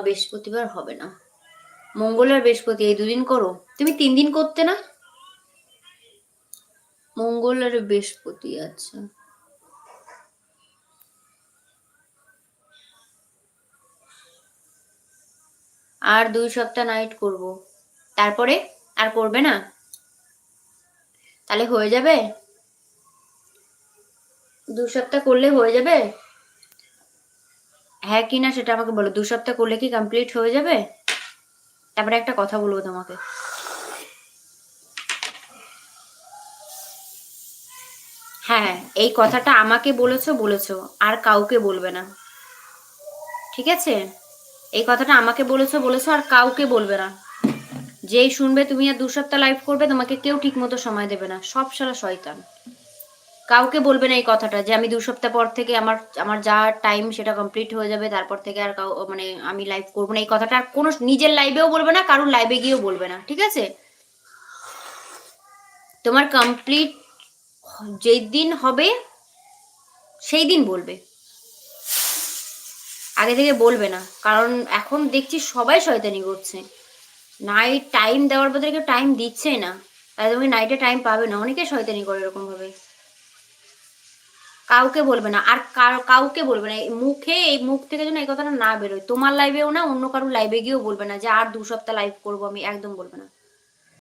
বৃহস্পতিবার হবে না, মঙ্গল আর বৃহস্পতি এই দুদিন করো। তুমি 3 দিন করতে না? মঙ্গল আর বৃহস্পতি, আচ্ছা। আর 2 সপ্তাহ নাইট করব, তারপরে আর করবে না? তাহলে হয়ে যাবে? 2 সপ্তাহ করলে হয়ে যাবে? হ্যাঁ কি না সেটা আমাকে বলো, 2 সপ্তাহ করলে কি কমপ্লিট হয়ে যাবে? তারপরে একটা কথা বলবো তোমাকে। হ্যাঁ, এই কথাটা আমাকে বলেছো, আর কাউকে বলবে না, ঠিক আছে? এই কথাটা আমাকে বলেছো, আর কাউকে বলবে না। যেই শুনবে তুমি আর 2 সপ্তাহ লাইভ করবে, তোমাকে কেউ ঠিক মতো সময় দেবে না, সব শালা শয়তান। কাউকে বলবে না এই কথাটা যে আমি 2 সপ্তাহ পর থেকে আমার আমার যা টাইম সেটা কমপ্লিট হয়ে যাবে, তারপর থেকে আর মানে আমি লাইভ করবো না, এই কথাটা আর কোনো নিজের লাইভেও বলবে না, কারোর লাইভে গিয়েও বলবে না, ঠিক আছে? তোমার কমপ্লিট যেই দিন হবে সেই দিন বলবে, আগে থেকে বলবে না, কারণ এখন দেখছি সবাই শয়তানি করছে। নাইট টাইম দেওয়ার বদলে কেউ টাইম দিচ্ছেই না, তাই তুমি নাইটে টাইম পাবে না, অনেকে শয়তানি করে এরকম ভাবে। কাউকে বলবে না, আর কাউকে বলবে না, এই মুখ থেকে যেন এই কথাটা না বেরোয়, তোমার লাইভেও না, অন্য কারোর লাইভে গিয়েও বলবে না যে আর 2 সপ্তাহ লাইভ করবো আমি, একদম বলবে না।